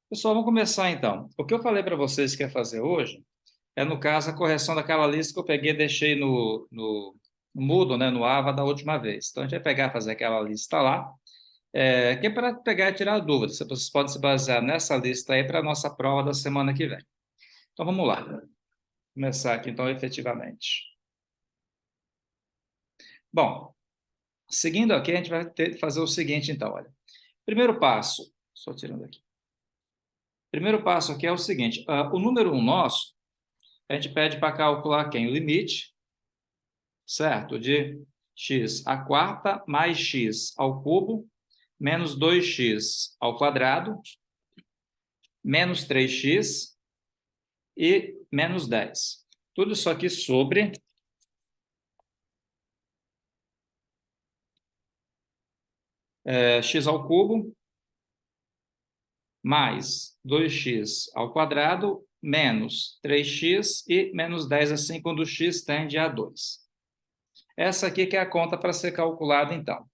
Pessoal, vamos começar então. O que eu falei para vocês que ia fazer hoje é, no caso, a correção daquela lista que eu peguei e deixei no Moodle, né, no Ava da última vez. Então, a gente vai pegar, fazer aquela lista lá, que é para pegar e tirar dúvidas. Vocês podem se basear nessa lista aí para a nossa prova da semana que vem. Então, vamos lá. Começar aqui, então, efetivamente. Bom, seguindo aqui, a gente vai fazer o seguinte, então, olha. Primeiro passo, só tirando aqui. Primeiro passo aqui é o seguinte, o número 1 nosso, a gente pede para calcular quem? O limite, certo? De x à quarta mais x ao cubo, menos 2x ao quadrado, menos 3x e menos 10. Tudo isso aqui sobre x ao cubo mais 2x ao quadrado menos 3x e menos 10, assim, quando o x tende a 2. Essa aqui que é a conta para ser calculada, então.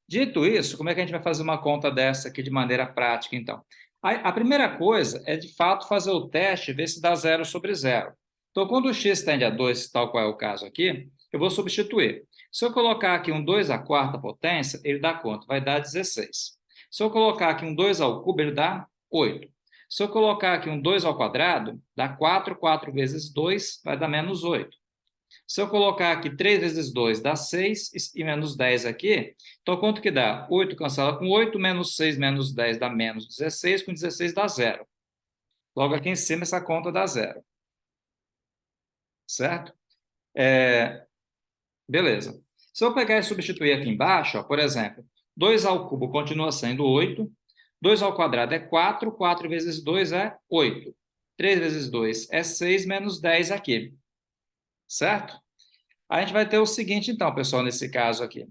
Dito isso, como é que a gente vai fazer uma conta dessa aqui de maneira prática, então? A primeira coisa é, de fato, fazer o teste e ver se dá 0 sobre 0. Então, quando o x tende a 2, tal qual é o caso aqui, eu vou substituir. Se eu colocar aqui um 2 à quarta potência, ele dá quanto? Vai dar 16. Se eu colocar aqui um 2 ao cubo, ele dá 8. Se eu colocar aqui um 2 ao quadrado, dá 4. 4 vezes 2 vai dar menos 8. Se eu colocar aqui 3 vezes 2 dá 6 e menos 10 aqui, então quanto que dá? 8 cancela com 8, menos 6 menos 10 dá menos 16, com 16 dá 0. Logo aqui em cima essa conta dá 0. Certo? Beleza. Se eu pegar e substituir aqui embaixo, ó, por exemplo, 2 ao cubo continua sendo 8, 2 ao quadrado é 4, 4 vezes 2 é 8. 3 vezes 2 é 6, menos 10 aqui. Certo? A gente vai ter o seguinte, então, pessoal, nesse caso aqui.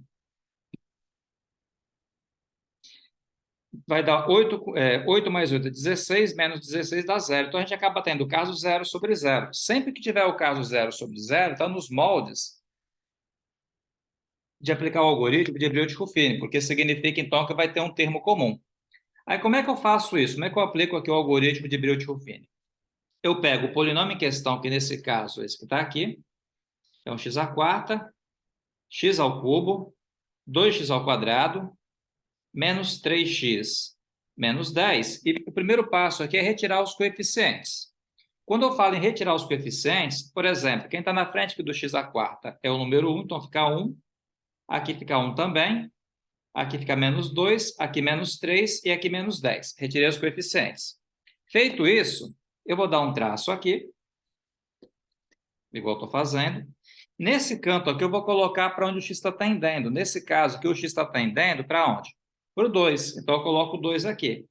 Vai dar 8 mais 8 é 16, menos 16 dá 0. Então, a gente acaba tendo o caso 0 sobre 0. Sempre que tiver o caso 0 sobre 0, está nos moldes de aplicar o algoritmo de Briot-Ruffini, porque significa, então, que vai ter um termo comum. Aí, como é que eu faço isso? Como é que eu aplico aqui o algoritmo de Briot-Ruffini? Eu pego o polinômio em questão, que nesse caso, esse que está aqui, é um x à quarta, x ao cubo, 2x ao quadrado, menos 3x menos 10. E o primeiro passo aqui é retirar os coeficientes. Quando eu falo em retirar os coeficientes, por exemplo, quem está na frente aqui do x à quarta é o número 1, então fica 1, aqui fica 1 também, aqui fica menos 2, aqui menos 3 e aqui menos 10. Retirei os coeficientes. Feito isso, eu vou dar um traço aqui, igual estou fazendo. Nesse canto aqui, eu vou colocar para onde o x está tendendo. Nesse caso aqui, o x está tendendo para onde? Para o 2. Então, eu coloco o 2 aqui.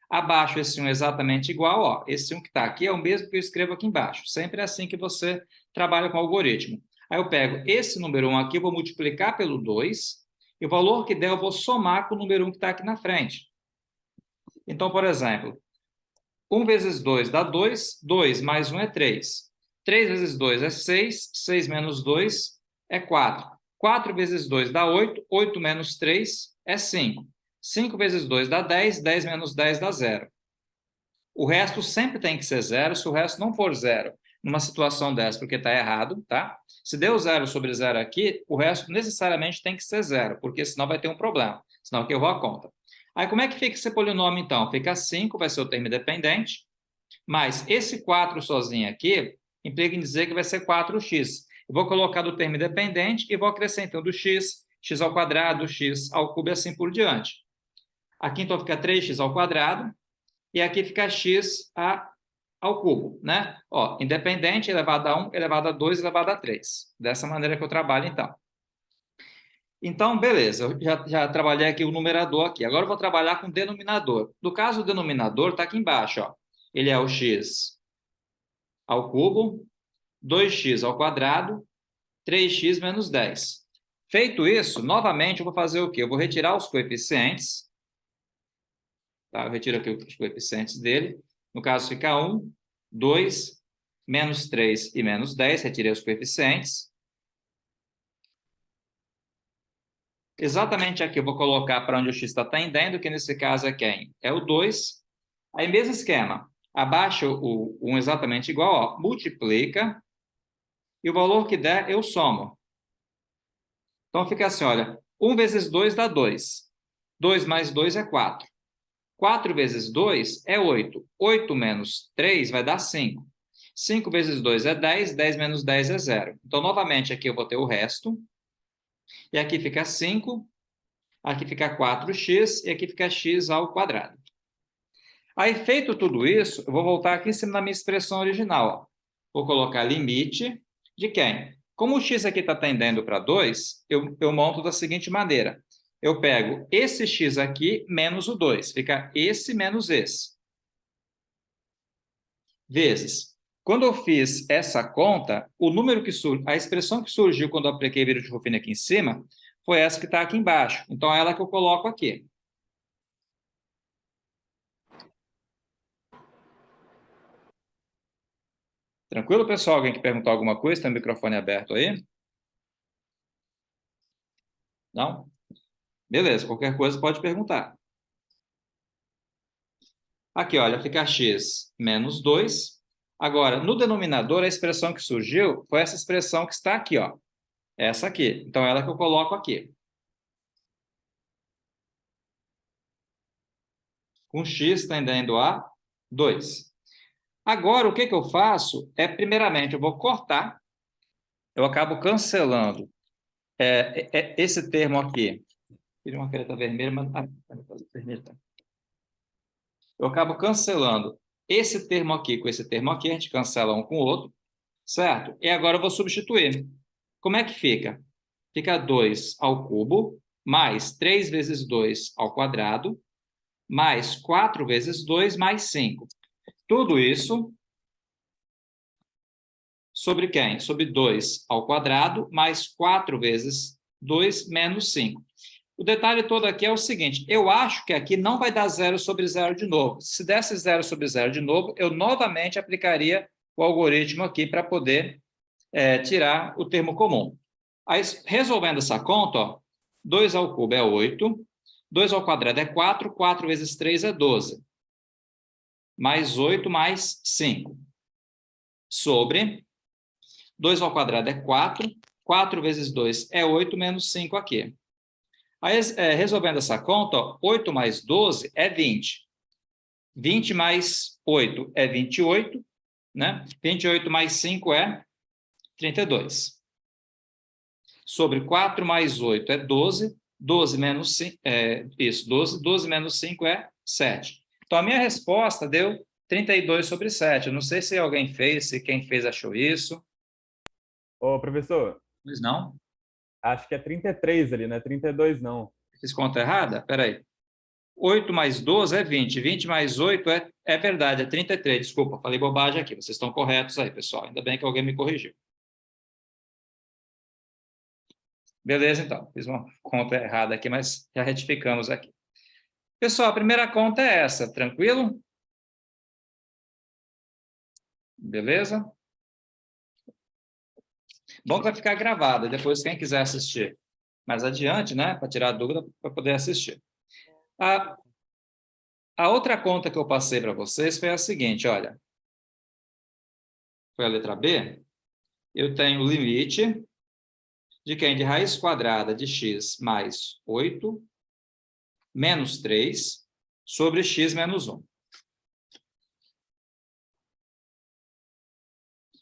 Abaixo, esse 1 é exatamente igual. Ó, esse 1 que está aqui é o mesmo que eu escrevo aqui embaixo. Sempre é assim que você trabalha com o algoritmo. Aí eu pego esse número 1 aqui, eu vou multiplicar pelo 2, e o valor que der eu vou somar com o número 1 que está aqui na frente. Então, por exemplo, 1 vezes 2 dá 2, 2 mais 1 é 3. 3 vezes 2 é 6, 6 menos 2 é 4. 4 vezes 2 dá 8, 8 menos 3 é 5. 5 vezes 2 dá 10, 10 menos 10 dá 0. O resto sempre tem que ser 0, se o resto não for 0, numa situação dessa, porque está errado, tá? Se deu 0 sobre 0 aqui, o resto necessariamente tem que ser 0, porque senão vai ter um problema, senão aqui eu vou a conta. Aí como é que fica esse polinômio, então? Fica 5, vai ser o termo independente, mas esse 4 sozinho aqui implica em dizer que vai ser 4x. Eu vou colocar do termo independente e vou acrescentando x, x ao quadrado, x ao cubo e assim por diante. Aqui então fica 3x ao quadrado e aqui fica x ao cubo, né? Ó, independente elevado a 1, elevado a 2, elevado a 3. Dessa maneira que eu trabalho, então. Então, beleza, eu já trabalhei aqui o numerador aqui. Agora eu vou trabalhar com o denominador. No caso, o denominador está aqui embaixo, ó. Ele é o x ao cubo, 2x ao quadrado, 3x menos 10. Feito isso, novamente eu vou fazer o quê? Eu vou retirar os coeficientes. Tá? Eu retiro aqui os coeficientes dele. No caso, fica 1, 2, menos 3 e menos 10. Retirei os coeficientes. Exatamente aqui eu vou colocar para onde o x está tendendo, que nesse caso é quem? É o 2. Aí, mesmo esquema. Abaixo o 1 exatamente igual, ó, multiplica, e o valor que der, eu somo. Então, fica assim, olha, 1 vezes 2 dá 2. 2 mais 2 é 4. 4 vezes 2 é 8. 8 menos 3 vai dar 5. 5 vezes 2 é 10. 10 menos 10 é 0. Então, novamente, aqui eu vou ter o resto. E aqui fica 5. Aqui fica 4x. E aqui fica x ao quadrado. Aí, feito tudo isso, eu vou voltar aqui em cima da minha expressão original. Ó. Vou colocar limite de quem? Como o x aqui está tendendo para 2, eu monto da seguinte maneira. Eu pego esse x aqui menos o 2. Fica esse menos esse. Vezes. Quando eu fiz essa conta, o número que a expressão que surgiu quando eu apliquei vírus de Ruffini aqui em cima foi essa que está aqui embaixo. Então, é ela que eu coloco aqui. Tranquilo, pessoal? Alguém quer perguntar alguma coisa? Tem o microfone aberto aí? Não? Beleza, qualquer coisa pode perguntar. Aqui, olha, fica x menos 2. Agora, no denominador, a expressão que surgiu foi essa expressão que está aqui, ó. Essa aqui. Então, é ela que eu coloco aqui. Com x tendendo a 2. Agora, o que eu faço é, primeiramente, eu vou cortar. Eu acabo cancelando esse termo aqui. Queria uma caneta vermelha, mas... caneta vermelha tá. Eu acabo cancelando esse termo aqui com esse termo aqui. A gente cancela um com o outro, certo? E agora eu vou substituir. Como é que fica? Fica 2 ao cubo, mais 3 vezes 2 ao quadrado, mais 4 vezes 2, mais 5. Tudo isso sobre quem? Sobre 2 ao quadrado, mais 4 vezes 2, menos 5. O detalhe todo aqui é o seguinte, eu acho que aqui não vai dar 0 sobre 0 de novo. Se desse 0 sobre 0 de novo, eu novamente aplicaria o algoritmo aqui para poder tirar o termo comum. Aí, resolvendo essa conta, ó, 2 ao cubo é 8, 2 ao quadrado é 4, 4 vezes 3 é 12, mais 8 mais 5, sobre 2 ao quadrado é 4, 4 vezes 2 é 8, menos 5 aqui. Aí, resolvendo essa conta, ó, 8 mais 12 é 20. 20 mais 8 é 28, né? 28 mais 5 é 32. Sobre 4 mais 8 é 12. 12 menos 5, 12. 12 menos 5 é 7. Então, a minha resposta deu 32 sobre 7. Eu não sei se alguém fez, se quem fez achou isso. Ô, professor, Pois não? acho que é 33 ali, não é 32 não. Fiz conta errada? Espera aí. 8 mais 12 é 20. 20 mais 8 é verdade, é 33. Desculpa, falei bobagem aqui. Vocês estão corretos aí, pessoal. Ainda bem que alguém me corrigiu. Beleza, então. Fiz uma conta errada aqui, mas já retificamos aqui. Pessoal, a primeira conta é essa. Tranquilo? Beleza? Bom que vai ficar gravado. Depois, quem quiser assistir mais adiante, né? Para tirar a dúvida, para poder assistir. A outra conta que eu passei para vocês foi a seguinte, olha. Foi a letra B. Eu tenho o limite de quem? De raiz quadrada de x mais 8 menos 3 sobre x menos 1.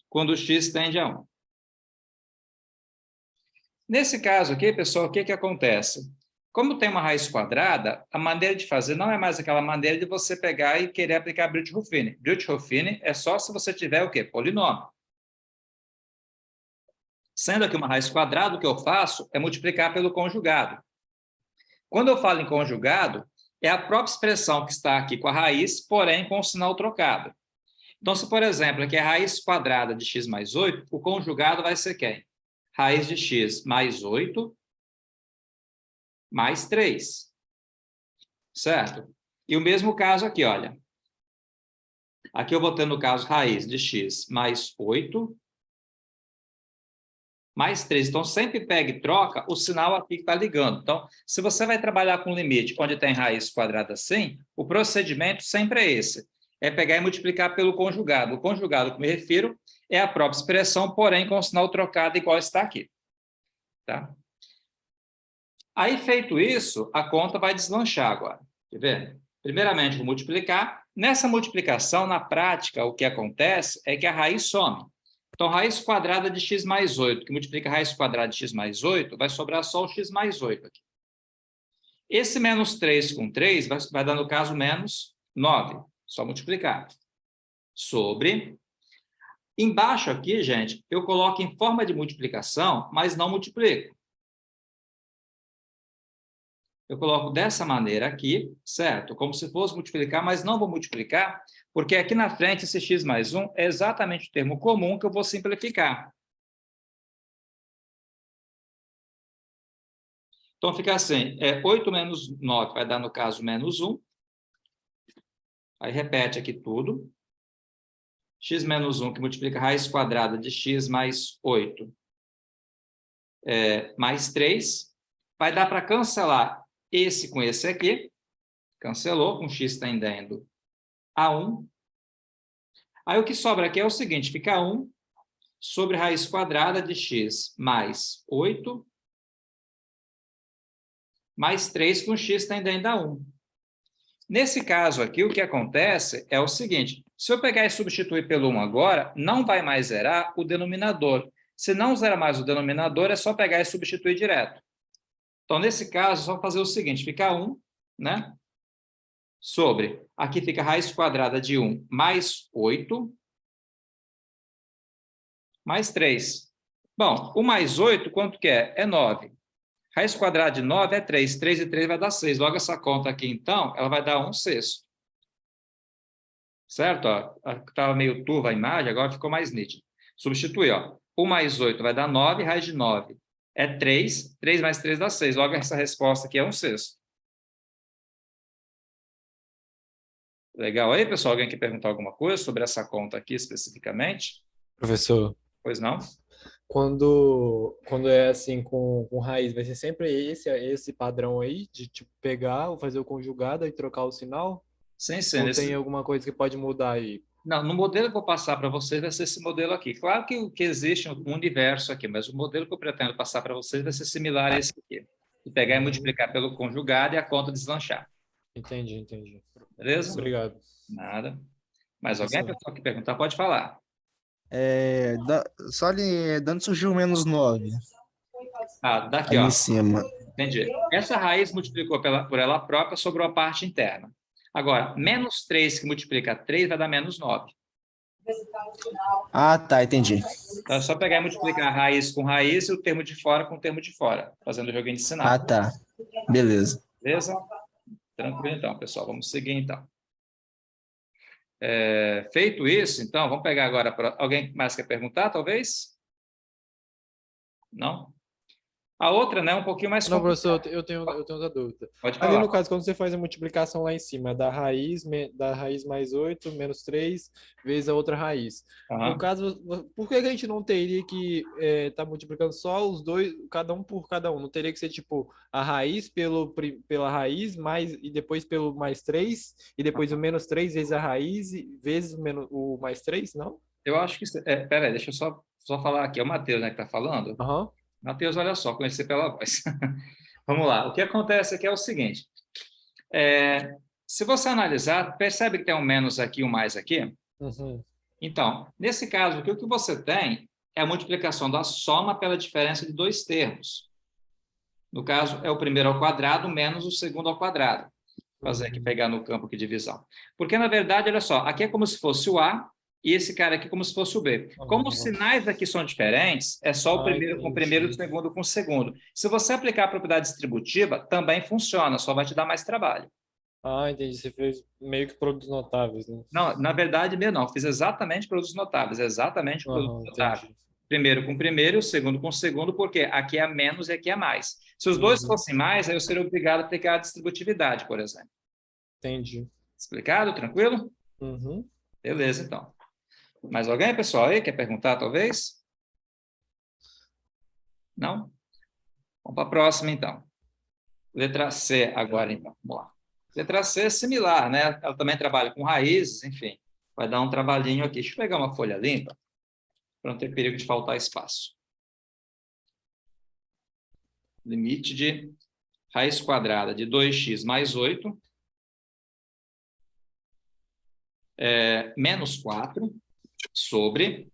Quando x tende a 1. Nesse caso aqui, pessoal, o que acontece? Como tem uma raiz quadrada, a maneira de fazer não é mais aquela maneira de você pegar e querer aplicar Breuth-Ruffini. Breuth-Ruffini é só se você tiver o quê? Polinômio. Sendo aqui uma raiz quadrada, o que eu faço é multiplicar pelo conjugado. Quando eu falo em conjugado, é a própria expressão que está aqui com a raiz, porém com o sinal trocado. Então, se, por exemplo, aqui é a raiz quadrada de x mais 8, o conjugado vai ser quem? Raiz de x mais 8 mais 3. Certo? E o mesmo caso aqui, olha. Aqui eu vou ter, no caso, raiz de x mais 8 mais 3. Então, sempre pega e troca o sinal aqui que está ligando. Então, se você vai trabalhar com limite onde tem raiz quadrada assim, o procedimento sempre é esse. É pegar e multiplicar pelo conjugado. O conjugado que me refiro é a própria expressão, porém com o sinal trocado igual está aqui. Tá? Aí, feito isso, a conta vai deslanchar agora. Quer ver? Primeiramente, vou multiplicar. Nessa multiplicação, na prática, o que acontece é que a raiz some. Então, raiz quadrada de x mais 8, que multiplica a raiz quadrada de x mais 8, vai sobrar só o x mais 8 aqui. Esse menos 3 com 3 vai dar, no caso, menos 9. Só multiplicar. Sobre. Embaixo aqui, gente, eu coloco em forma de multiplicação, mas não multiplico. Eu coloco dessa maneira aqui, certo? Como se fosse multiplicar, mas não vou multiplicar, porque aqui na frente esse x mais 1 é exatamente o termo comum que eu vou simplificar. Então, fica assim, 8 menos 9 vai dar, no caso, menos 1. Aí, repete aqui tudo. X menos 1, que multiplica a raiz quadrada de x mais 8, mais 3. Vai dar para cancelar esse com esse aqui. Cancelou, com x tendendo a 1. Aí, o que sobra aqui é o seguinte, fica 1 sobre raiz quadrada de x mais 8, mais 3 com x tendendo a 1. Nesse caso aqui, o que acontece é o seguinte, se eu pegar e substituir pelo 1 agora, não vai mais zerar o denominador. Se não zerar mais o denominador, é só pegar e substituir direto. Então, nesse caso, é só fazer o seguinte, fica 1, né? Sobre, aqui fica a raiz quadrada de 1 mais 8, mais 3. Bom, o mais 8, quanto que é? É 9. Raiz quadrada de 9 é 3. 3 e 3 vai dar 6. Logo, essa conta aqui, então, ela vai dar 1/6. Certo? Estava meio turva a imagem, agora ficou mais nítido. Substituir, ó. 1 mais 8 vai dar 9, raiz de 9 é 3. 3 mais 3 dá 6. Logo, essa resposta aqui é 1/6. Legal aí, pessoal? Alguém quer perguntar alguma coisa sobre essa conta aqui especificamente? Professor, Pois não? quando é assim com raiz, vai ser sempre esse padrão aí de tipo pegar, ou fazer o conjugado e trocar o sinal? Sim, sim. Ou tem alguma coisa que pode mudar aí? Não, no modelo que eu vou passar para vocês vai ser esse modelo aqui. Claro que existe um universo aqui, mas o modelo que eu pretendo passar para vocês vai ser similar a esse aqui. E pegar e multiplicar pelo conjugado e a conta deslanchar. Entendi. Beleza? Obrigado. Nada. Mais alguém, Professor. pessoal, que perguntar, pode falar. Só ali, dando surgiu menos 9 Daqui, ali ó. em cima. Entendi. Essa raiz multiplicou por ela própria, sobrou a parte interna. Agora, menos 3 que multiplica 3 vai dar menos 9. Ah, tá, entendi. Então, é só pegar e multiplicar a raiz com raiz e o termo de fora com o termo de fora, fazendo o joguinho de sinal. Ah, tá. Beleza. Beleza? Tranquilo, então, pessoal. Vamos seguir, então. Feito isso, então, vamos pegar agora... Alguém mais quer perguntar, talvez? Não? A outra, né, um pouquinho mais Não, complicada. professor, eu tenho outra dúvida. Pode Ali falar. no caso, quando você faz a multiplicação lá em cima, da raiz mais 8, menos 3, vezes a outra raiz. Aham. No caso, por que a gente não teria que tá multiplicando só os dois, cada um por cada um? Não teria que ser tipo a raiz pela raiz, e depois pelo mais 3, e depois o menos 3 vezes a raiz, vezes o mais 3, não? Eu acho que... Peraí, deixa eu só falar aqui. É o Matheus, né, que está falando? Aham. Matheus, olha só, conheci pela voz. Vamos lá. O que acontece aqui é o seguinte. Se você analisar, percebe que tem um menos aqui e um mais aqui? Uhum. Então, nesse caso, o que você tem é a multiplicação da soma pela diferença de dois termos. No caso, é o primeiro ao quadrado menos o segundo ao quadrado. Vou fazer aqui, pegar no campo aqui de divisão. Porque, na verdade, olha só, aqui é como se fosse o A e esse cara aqui como se fosse o B. Como os sinais aqui são diferentes, é só o primeiro com o primeiro e o segundo com o segundo. Se você aplicar a propriedade distributiva, também funciona, só vai te dar mais trabalho. Ah, entendi. Você fez meio que produtos notáveis, né? Não, na verdade, não. Fiz exatamente produtos notáveis, exatamente produtos notáveis. Entendi. Primeiro com o primeiro, o segundo com o segundo, porque aqui é menos e aqui é mais. Se os dois fossem mais, aí eu seria obrigado a aplicar a distributividade, por exemplo. Entendi. Explicado? Tranquilo? Uhum. Beleza, então. Mais alguém, pessoal, aí quer perguntar, talvez? Não? Vamos para a próxima, então. Letra C agora, então. Vamos lá. Letra C é similar, né? Ela também trabalha com raízes, enfim. Vai dar um trabalhinho aqui. Deixa eu pegar uma folha limpa, para não ter perigo de faltar espaço. Limite de raiz quadrada de 2x mais 8 menos 4 sobre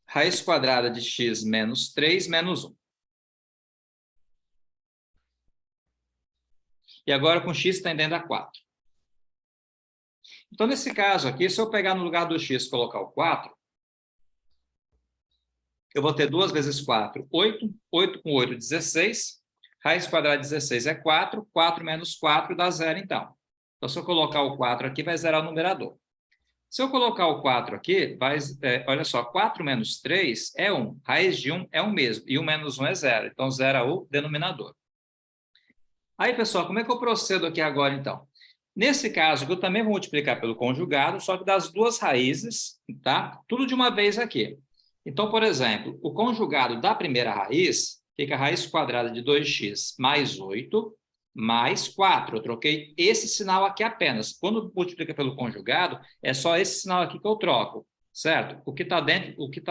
raiz quadrada de x menos 3 menos 1. E agora com x tendendo a 4. Então, nesse caso aqui, se eu pegar no lugar do x e colocar o 4, eu vou ter 2 vezes 4, 8. 8 com 8, 16. Raiz quadrada de 16 é 4. 4 menos 4 dá 0, então. Então, se eu colocar o 4 aqui, vai zerar o numerador. Se eu colocar o 4 aqui, olha só, 4 menos 3 é 1. Raiz de 1 é 1 mesmo. E 1 menos 1 é 0. Então, zera o denominador. Aí, pessoal, como é que eu procedo aqui agora, então? Nesse caso, eu também vou multiplicar pelo conjugado, só que das duas raízes, tá? Tudo de uma vez aqui. Então, por exemplo, o conjugado da primeira raiz fica a raiz quadrada de 2x mais 8 mais 4. Eu troquei esse sinal aqui apenas. Quando multiplica pelo conjugado, é só esse sinal aqui que eu troco, certo? O que está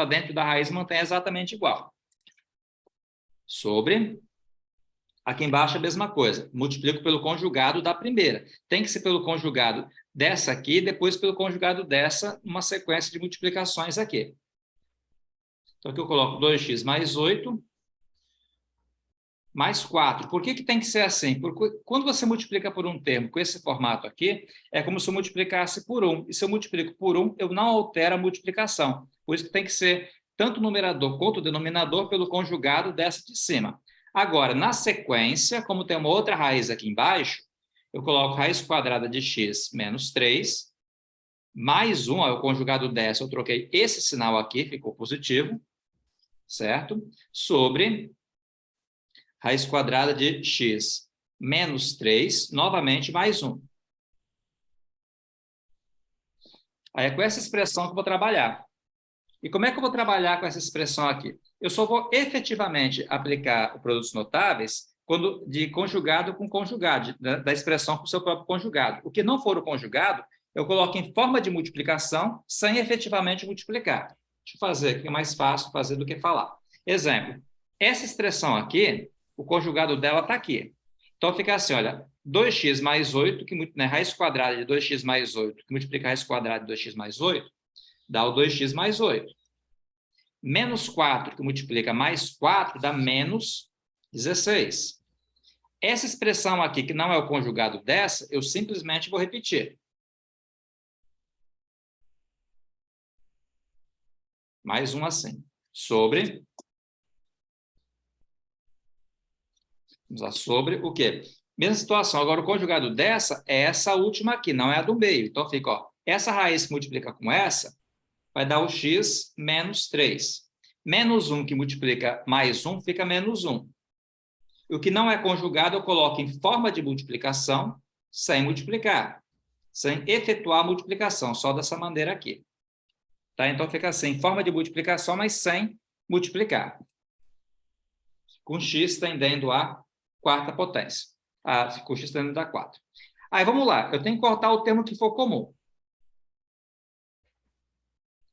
dentro da raiz mantém exatamente igual. Sobre... Aqui embaixo é a mesma coisa. Multiplico pelo conjugado da primeira. Tem que ser pelo conjugado dessa aqui, depois pelo conjugado dessa, uma sequência de multiplicações aqui. Então, aqui eu coloco 2x mais 8 mais 4. Por que tem que ser assim? Porque quando você multiplica por um termo com esse formato aqui, é como se eu multiplicasse por 1. E se eu multiplico por 1, eu não altero a multiplicação. Por isso que tem que ser tanto o numerador quanto o denominador pelo conjugado dessa de cima. Agora, na sequência, como tem uma outra raiz aqui embaixo, eu coloco raiz quadrada de x menos 3, mais 1, o conjugado dessa, eu troquei esse sinal aqui, ficou positivo, certo? Sobre raiz quadrada de x menos 3, novamente, mais 1. Aí é com essa expressão que eu vou trabalhar. E como é que eu vou trabalhar com essa expressão aqui? Eu só vou efetivamente aplicar o produtos notáveis quando de conjugado com conjugado, da expressão com o seu próprio conjugado. O que não for o conjugado, eu coloco em forma de multiplicação sem efetivamente multiplicar. Deixa eu fazer aqui, é mais fácil fazer do que falar. Exemplo, essa expressão aqui, o conjugado dela está aqui. Então, fica assim, olha, 2x mais 8, raiz quadrada de 2x mais 8, que multiplica a raiz quadrada de 2x mais 8, dá o 2x mais 8. Menos 4, que multiplica mais 4, dá menos 16. Essa expressão aqui, que não é o conjugado dessa, eu simplesmente vou repetir. Mais um assim. Sobre... Vamos lá, sobre o quê? Mesma situação. Agora, o conjugado dessa é essa última aqui, não é a do meio. Então, fica, ó, essa raiz que multiplica com essa, vai dar o x menos 3. Menos 1 que multiplica mais 1 fica menos 1. E o que não é conjugado eu coloco em forma de multiplicação sem multiplicar, sem efetuar a multiplicação, só dessa maneira aqui. Tá? Então fica assim, forma de multiplicação, mas sem multiplicar. Com x tendendo a quarta potência. Com x tendendo a 4. Aí vamos lá, eu tenho que cortar o termo que for comum.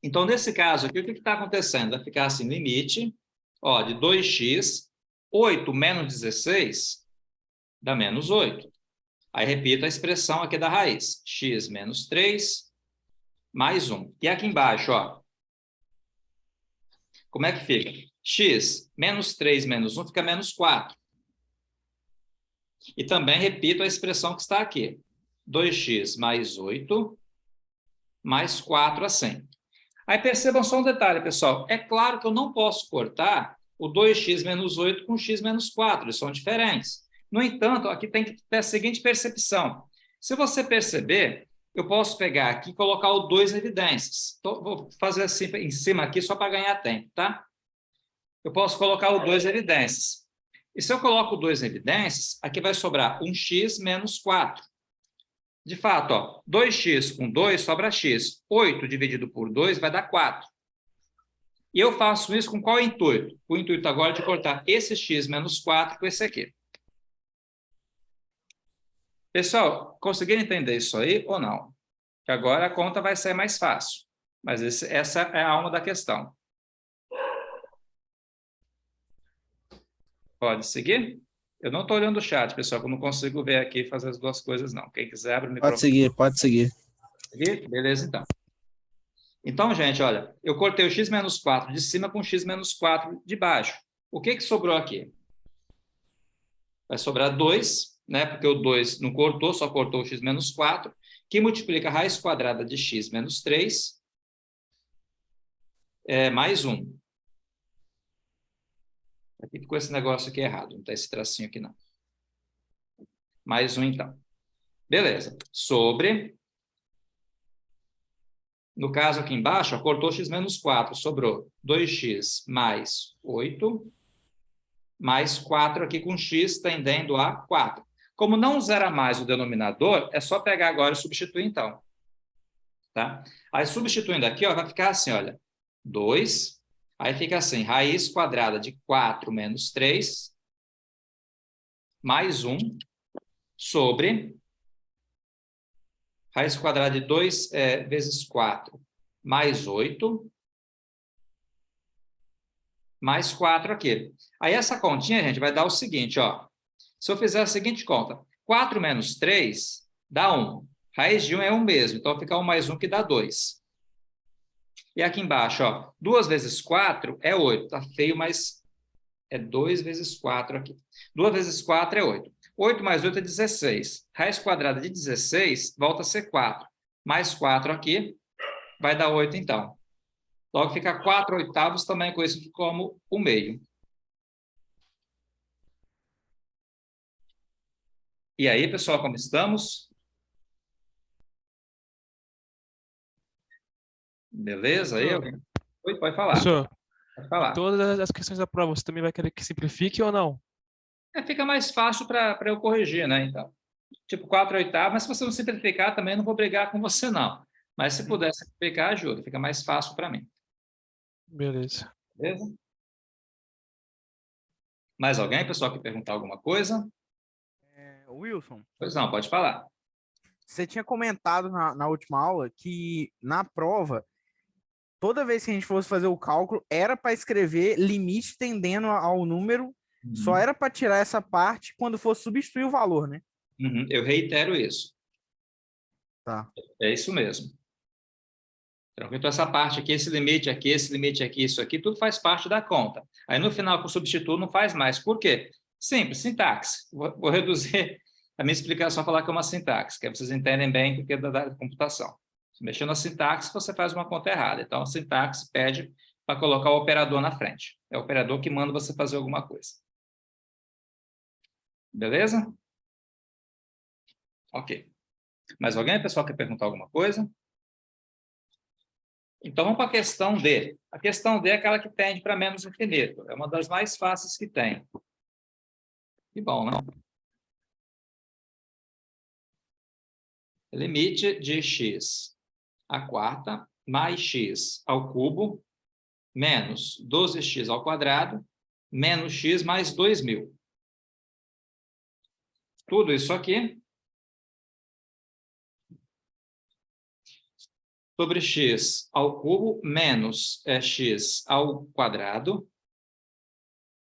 Então, nesse caso aqui, o que está acontecendo? Vai ficar assim, limite, ó, de 2x, 8 menos 16, dá menos 8. Aí, repito a expressão aqui da raiz, x menos 3, mais 1. E aqui embaixo, ó, como é que fica? X menos 3 menos 1 fica menos 4. E também repito a expressão que está aqui, 2x mais 8, mais 4 assim. Aí percebam só um detalhe, pessoal. É claro que eu não posso cortar o 2x menos 8 com x menos 4. Eles são diferentes. No entanto, aqui tem que ter a seguinte percepção. Se você perceber, eu posso pegar aqui e colocar o 2 em evidências. Então, vou fazer assim em cima aqui só para ganhar tempo, tá? Eu posso colocar o 2 em evidências. E se eu coloco o 2 em evidências, aqui vai sobrar um x menos 4. De fato, ó, 2x com 2 sobra x. 8 dividido por 2 vai dar 4. E eu faço isso com qual intuito? O intuito agora é de cortar esse x menos 4 com esse aqui. Pessoal, conseguiram entender isso aí ou não? Que agora a conta vai ser mais fácil. Mas essa é a alma da questão. Pode seguir? Eu não estou olhando o chat, pessoal, que eu não consigo ver aqui e fazer as duas coisas, não. Quem quiser, abre o microfone. Pode seguir, pode seguir. Beleza, então. Então, gente, olha, eu cortei o x menos 4 de cima com o x menos 4 de baixo. O que sobrou aqui? Vai sobrar 2, né? Porque o 2 não cortou, só cortou o x menos 4, que multiplica a raiz quadrada de x menos 3, mais 1. Aqui ficou esse negócio aqui errado, não está esse tracinho aqui, não. Mais 1, então. Beleza. Sobre... No caso aqui embaixo, ó, cortou x menos 4, sobrou 2x mais 8, mais 4 aqui com x tendendo a 4. Como não zera mais o denominador, é só pegar agora e substituir, então. Tá? Aí, substituindo aqui, ó, vai ficar assim, olha, 2, aí fica assim, raiz quadrada de 4 menos 3, mais 1, sobre... Raiz quadrada de 2 vezes 4, mais 8, mais 4 aqui. Aí, essa continha, gente, vai dar o seguinte, ó. Se eu fizer a seguinte conta, 4 menos 3 dá 1. Raiz de 1 é 1 mesmo, então fica 1 mais 1 que dá 2. E aqui embaixo, ó, 2 vezes 4 é 8. Tá feio, mas é 2 vezes 4 aqui. 2 vezes 4 é 8. 8 mais 8 é 16. Raiz quadrada de 16 volta a ser 4. Mais 4 aqui vai dar 8, então. Logo fica 4 oitavos, também conhecido como o meio. E aí, pessoal, como estamos? Beleza? Aí, alguém? Oi, pode falar. Professor, Pode falar. todas as questões da prova, você também vai querer que simplifique ou não? Fica mais fácil para eu corrigir, né? Então, tipo 4 oitavos, mas se você não simplificar, também não vou brigar com você, não. Mas se puder simplificar, ajuda. Fica mais fácil para mim. Beleza. Beleza? Mais alguém, pessoal, que perguntar alguma coisa? Wilson, Pois não, pode falar. você tinha comentado na última aula que na prova, toda vez que a gente fosse fazer o cálculo, era para escrever limite tendendo ao número, só era para tirar essa parte quando fosse substituir o valor, né? Eu reitero isso. Tá. É isso mesmo. Tranquilo? Então, essa parte aqui, esse limite aqui, isso aqui, tudo faz parte da conta. Aí, no final, com o substituto, não faz mais. Por quê? Simples, sintaxe. Vou reduzir a minha explicação a falar que é uma sintaxe, que vocês entendem bem porque é da computação. Mexendo na sintaxe, você faz uma conta errada. Então, a sintaxe pede para colocar o operador na frente. É o operador que manda você fazer alguma coisa. Beleza? Ok. Mais alguém, pessoal, quer perguntar alguma coisa? Então, vamos para a questão D. A questão D é aquela que tende para menos infinito. É uma das mais fáceis que tem. Que bom, não? Limite de x à quarta mais x ao cubo menos 12x ao quadrado menos x mais 2.000. Tudo isso aqui sobre x ao cubo menos x ao quadrado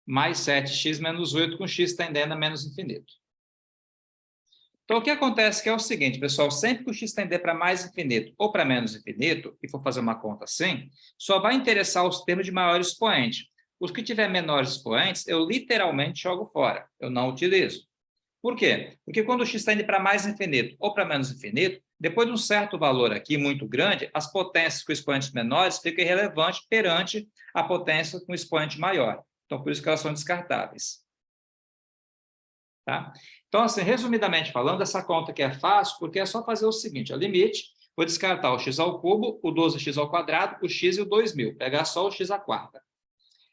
mais 7x menos 8 com x tendendo a menos infinito. Então, o que acontece que é o seguinte, pessoal, sempre que o x tender para mais infinito ou para menos infinito, e for fazer uma conta assim, só vai interessar os termos de maior expoente. Os que tiver menores expoentes, eu literalmente jogo fora, eu não utilizo. Por quê? Porque quando o x tende para mais infinito ou para menos infinito, depois de um certo valor aqui muito grande, as potências com expoentes menores ficam irrelevantes perante a potência com expoente maior. Então, por isso que elas são descartáveis. Tá? Então, assim, resumidamente falando, essa conta aqui é fácil porque é só fazer o seguinte, ó, limite, vou descartar o x ao cubo, o 12x ao quadrado, o x e o 2.000, pegar só o x à quarta.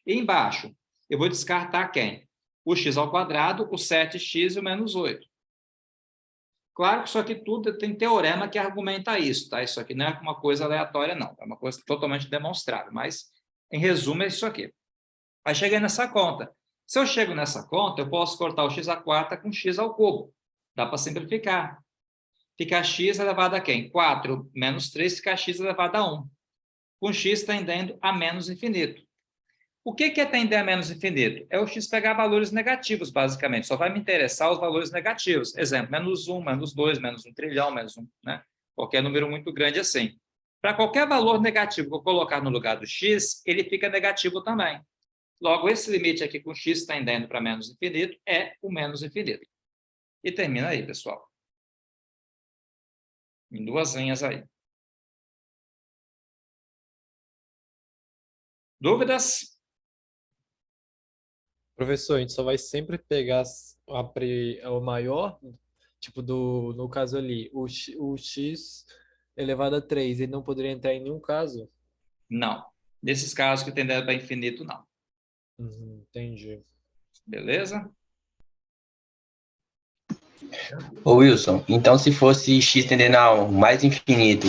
E embaixo, eu vou descartar quem? O x ao quadrado, o 7x e o menos 8. Claro que isso aqui tudo tem teorema que argumenta isso, tá? Isso aqui não é uma coisa aleatória, não. É uma coisa totalmente demonstrável, mas Em resumo, é isso aqui. Aí cheguei nessa conta. Se eu chego nessa conta, eu posso cortar o x à quarta com x ao cubo. Dá para simplificar. Fica x elevado a quem? 4 menos 3 fica x elevado a 1. Com x tendendo a menos infinito. O que é tender a menos infinito? É o x pegar valores negativos, basicamente. Só vai me interessar os valores negativos. Exemplo, menos 1, menos 2, menos 1 trilhão, menos 1, né? Qualquer número muito grande assim. Para qualquer valor negativo que eu colocar no lugar do x, ele fica negativo também. Logo, esse limite aqui com x tendendo para menos infinito é o menos infinito. E termina aí, pessoal. Em duas linhas aí. Dúvidas? Professor, a gente só vai sempre pegar o maior, tipo, no caso ali, o x elevado a 3, ele não poderia entrar em nenhum caso? Não. Nesses casos que tendem para infinito, não. Entendi. Beleza? Ô Wilson, então se fosse x tendendo ao mais infinito,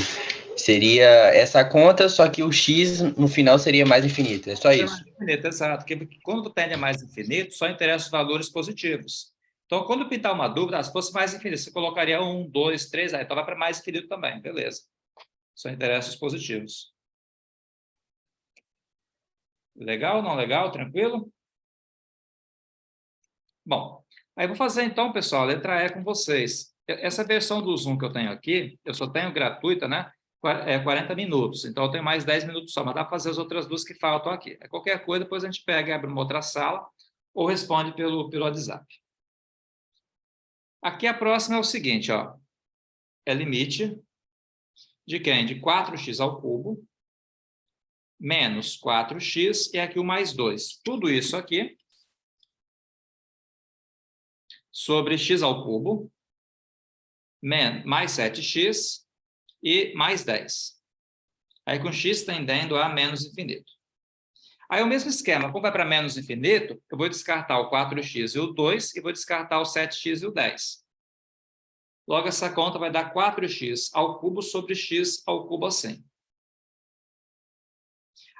seria essa conta, só que o x no final seria mais infinito. É só isso. Infinito, exato. Porque quando tende a mais infinito, só interessa os valores positivos. Então, quando pintar uma dúvida, se fosse mais infinito, você colocaria 1, 2, 3, aí então vai para mais infinito também. Beleza. Só interessa os positivos. Legal, não legal? Tranquilo? Bom, aí vou fazer então, pessoal, a letra E com vocês. Essa versão do Zoom que eu tenho aqui, eu só tenho gratuita, né? 40 minutos. Então, eu tenho mais 10 minutos só, mas dá para fazer as outras duas que faltam aqui. Qualquer coisa, depois a gente pega e abre uma outra sala ou responde pelo WhatsApp. Aqui a próxima é o seguinte, ó. É limite de quem? De 4x ao cubo menos 4x e aqui o mais 2. Tudo isso aqui sobre x ao cubo mais 7x e mais 10. Aí com x tendendo a menos infinito. Aí o mesmo esquema, como vai para menos infinito, eu vou descartar o 4x e o 2 e vou descartar o 7x e o 10. Logo, essa conta vai dar 4x ao cubo sobre x ao cubo assim.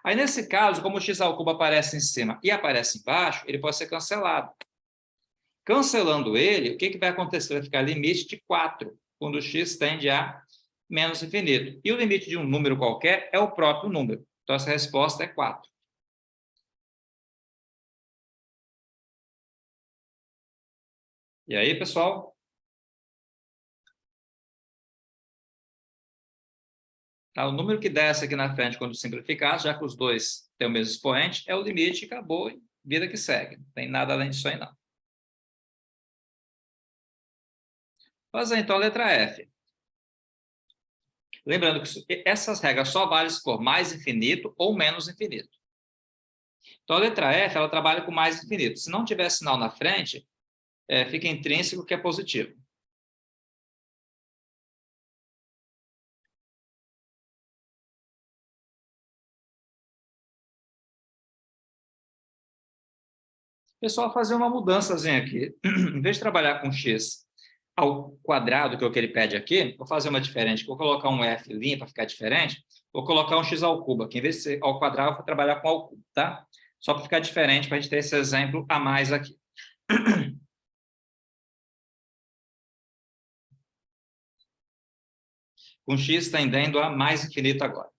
Aí, nesse caso, como o x ao cubo aparece em cima e aparece embaixo, ele pode ser cancelado. Cancelando ele, o que vai acontecer? Vai ficar limite de 4, quando o x tende a menos infinito. E o limite de um número qualquer é o próprio número. Então, essa resposta é 4. E aí, pessoal? Tá, o número que desce aqui na frente quando simplificar, já que os dois têm o mesmo expoente, é o limite, acabou, vida que segue. Não tem nada além disso aí, não. Fazer, então, a letra F. Lembrando que essas regras só valem se for mais infinito ou menos infinito. Então, a letra F, ela trabalha com mais infinito. Se não tiver sinal na frente, fica intrínseco que é positivo. Pessoal, fazer uma mudançazinha aqui. Em vez de trabalhar com x ao quadrado, que é o que ele pede aqui, vou fazer uma diferente. Vou colocar um f limpo para ficar diferente. Vou colocar um x ao cubo aqui. Em vez de ser ao quadrado, eu vou trabalhar com ao cubo, tá? Só para ficar diferente, para a gente ter esse exemplo a mais aqui. Com x tendendo a mais infinito agora.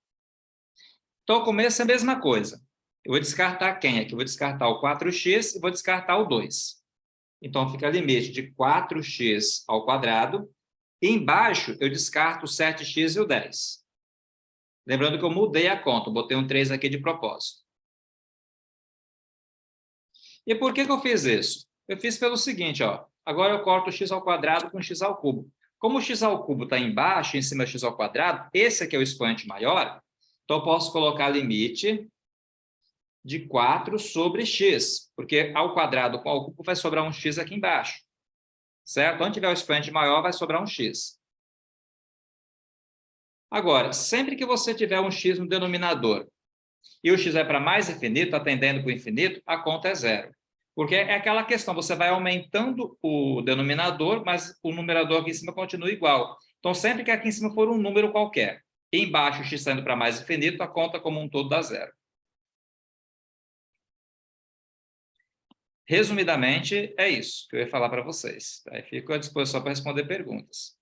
Então, o começo é a mesma coisa. Eu vou descartar quem aqui? Eu vou descartar o 4x e vou descartar o 2. Então, fica limite de 4x ao quadrado. E embaixo, eu descarto o 7x e o 10. Lembrando que eu mudei a conta. Eu botei um 3 aqui de propósito. E por que eu fiz isso? Eu fiz pelo seguinte, ó. Agora eu corto o x ao quadrado com x ao cubo. Como o x ao cubo está embaixo, em cima do x ao quadrado, esse aqui é o expoente maior, então eu posso colocar limite de 4 sobre x, porque ao quadrado com ao cubo vai sobrar um x aqui embaixo. Certo? Onde tiver o expoente maior, vai sobrar um x. Agora, sempre que você tiver um x no denominador e o x vai para mais infinito, está tendendo para o infinito, a conta é zero. Porque é aquela questão, você vai aumentando o denominador, mas o numerador aqui em cima continua igual. Então, sempre que aqui em cima for um número qualquer, e embaixo o x está indo para mais infinito, a conta como um todo dá zero. Resumidamente, é isso que eu ia falar para vocês. Aí fico à disposição para responder perguntas.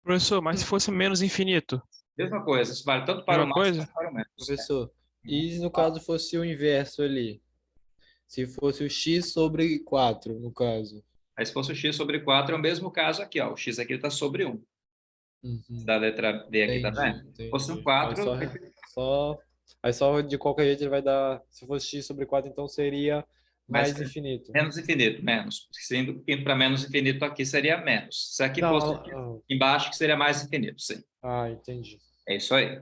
Professor, mas se fosse menos infinito? Mesma coisa, isso vale tanto para o Mesma mais coisa? quanto para o menos. Professor, e se no caso fosse o inverso ali? Se fosse o x sobre 4, no caso. Aí se fosse o x sobre 4, é o mesmo caso aqui, ó. O x aqui está sobre 1. Uhum. Da letra D aqui, tá vendo? Se fosse um 4, Aí só de qualquer jeito ele vai dar. Se fosse x sobre 4, então seria mais infinito. menos infinito, menos. Indo para menos infinito aqui seria menos. Se aqui Não, fosse embaixo, que seria mais infinito, sim. Entendi. É isso aí.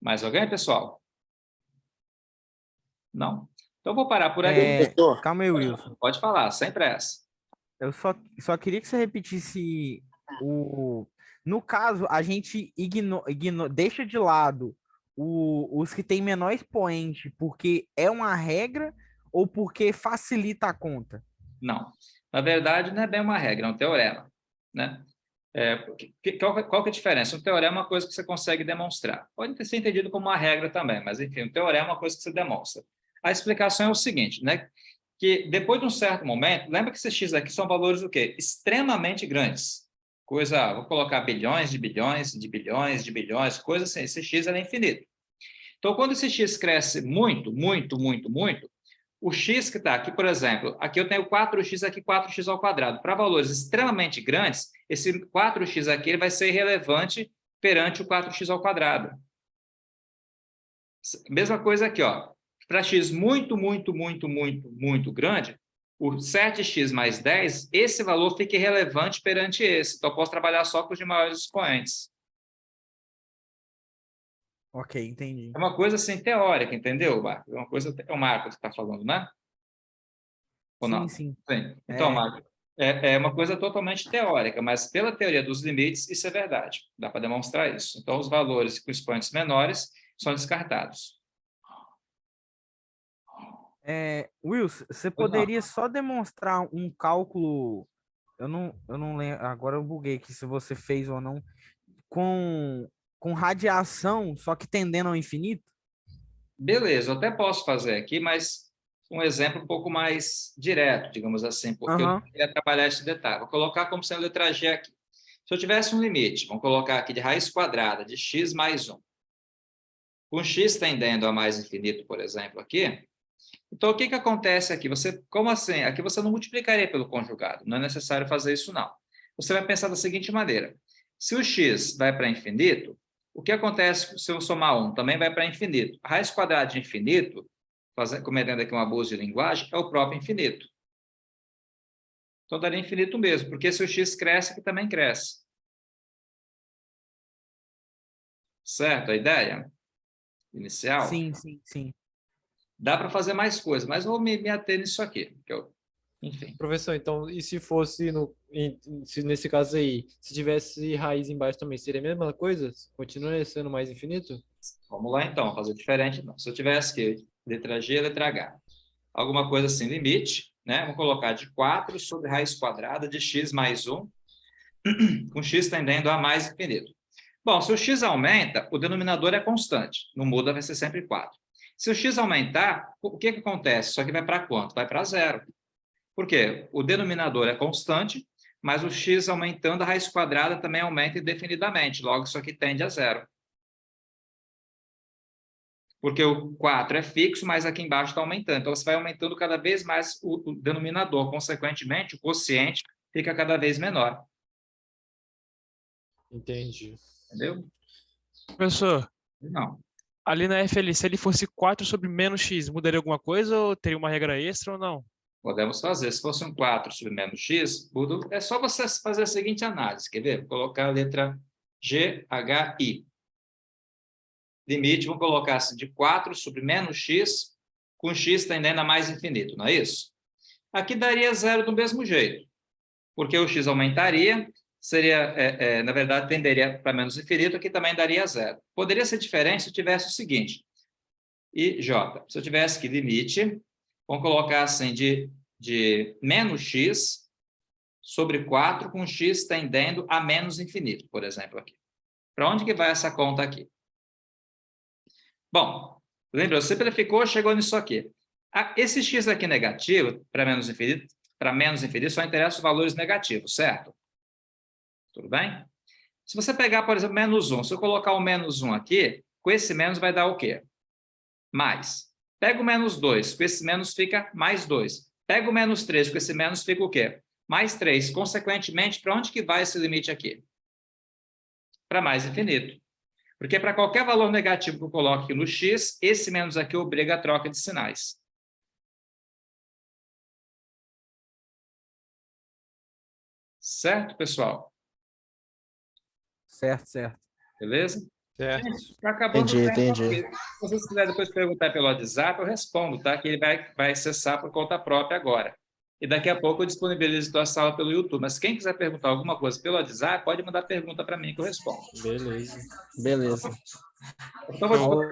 Mais alguém, pessoal? Não? Então, vou parar por aqui. Calma aí, Wilson. Pode falar, sem pressa. Eu só queria que você repetisse o. No caso, a gente deixa de lado os que têm menor expoente porque é uma regra ou porque facilita a conta? Não. Na verdade, não é bem uma regra, é um teorema, né? Qual que é a diferença? Um teorema é uma coisa que você consegue demonstrar. Pode ter sido entendido como uma regra também, mas, enfim, um teorema é uma coisa que você demonstra. A explicação é o seguinte, né? Que depois de um certo momento, lembra que esses x aqui são valores o quê? Extremamente grandes. Vou colocar bilhões de bilhões, de bilhões, de bilhões, coisa assim. Esse x é infinito. Então, quando esse x cresce muito, muito, muito, muito, o x que está aqui, por exemplo, aqui eu tenho 4x aqui, 4x ao quadrado. Para valores extremamente grandes, esse 4x aqui ele vai ser irrelevante perante o 4x ao quadrado. Mesma coisa aqui, ó. Para x muito, muito, muito, muito, muito grande, o 7x mais 10, esse valor fica irrelevante perante esse. Então, eu posso trabalhar só com os de maiores expoentes. Ok, entendi. É uma coisa assim teórica, entendeu, Marco? É uma coisa, é o Marco que está falando, né? Ou não? Sim. Sim. Então, Marco, é uma coisa totalmente teórica, mas pela teoria dos limites, isso é verdade. Dá para demonstrar isso. Então, os valores com expoentes menores são descartados. Wilson, você poderia só demonstrar um cálculo? Eu não lembro, agora eu buguei aqui se você fez ou não, com radiação, só que tendendo ao infinito? Beleza, eu até posso fazer aqui, mas um exemplo um pouco mais direto, digamos assim, porque eu não queria trabalhar esse detalhe. Vou colocar como sendo letra G aqui. Se eu tivesse um limite, vamos colocar aqui de raiz quadrada de x mais 1, com x tendendo a mais infinito, por exemplo, aqui, então o que acontece aqui? Como assim? Aqui você não multiplicaria pelo conjugado, não é necessário fazer isso, não. Você vai pensar da seguinte maneira: se o x vai para infinito, o que acontece se eu somar 1? Também vai para infinito. A raiz quadrada de infinito, cometendo aqui um abuso de linguagem, é o próprio infinito. Então, daria infinito mesmo, porque se o x cresce, aqui também cresce. Certo a ideia inicial? Sim. Dá para fazer mais coisas, mas vou me ater nisso aqui. Enfim. Professor, então, e se fosse, nesse caso aí, se tivesse raiz embaixo também, seria a mesma coisa? Continua sendo mais infinito? Vamos lá, então, fazer diferente. Não. Se eu tivesse que letra G, letra H. Alguma coisa assim, limite, né? Vamos colocar de 4 sobre raiz quadrada de x mais 1, com x tendendo a mais infinito. Bom, se o x aumenta, o denominador é constante. Não muda, vai ser sempre 4. Se o x aumentar, o que acontece? Isso aqui vai para quanto? Vai para zero. Por quê? O denominador é constante, mas o x aumentando, a raiz quadrada também aumenta indefinidamente. Logo, isso aqui tende a zero. Porque o 4 é fixo, mas aqui embaixo está aumentando. Então, você vai aumentando cada vez mais o denominador. Consequentemente, o quociente fica cada vez menor. Entendi. Entendeu? Professor, Não. ali na FL, se ele fosse 4 sobre menos x, mudaria alguma coisa ou teria uma regra extra ou não? Podemos fazer. Se fosse um 4 sobre menos x, é só você fazer a seguinte análise. Quer ver? Vou colocar a letra G, H, I. Limite, vamos colocar assim, de 4 sobre menos x, com x tendendo a mais infinito, não é isso? Aqui daria zero do mesmo jeito, porque o x aumentaria, seria, na verdade, tenderia para menos infinito, aqui também daria zero. Poderia ser diferente se eu tivesse o seguinte, e j, se eu tivesse que limite, vamos colocar assim, de menos x sobre 4, com x tendendo a menos infinito, por exemplo, aqui. Para onde que vai essa conta aqui? Bom, lembra, simplificou, chegou nisso aqui. Esse x aqui negativo, para menos infinito, só interessa os valores negativos, certo? Tudo bem? Se você pegar, por exemplo, menos 1, se eu colocar o menos 1 aqui, com esse menos vai dar o quê? Mais. Pega o menos 2, com esse menos fica mais 2. Pega o menos 3, com esse menos fica o quê? Mais 3. Consequentemente, para onde que vai esse limite aqui? Para mais infinito. Porque para qualquer valor negativo que eu coloque aqui no x, esse menos aqui obriga a troca de sinais. Certo, pessoal? Certo, certo. Beleza? Certo. Gente, tá acabando o tempo Entendi. aqui. Se vocês quiserem depois perguntar pelo WhatsApp, eu respondo, tá? Que ele vai acessar por conta própria agora. E daqui a pouco eu disponibilizo a sala pelo YouTube. Mas quem quiser perguntar alguma coisa pelo WhatsApp, pode mandar pergunta para mim que eu respondo. Beleza. Beleza. Então, vou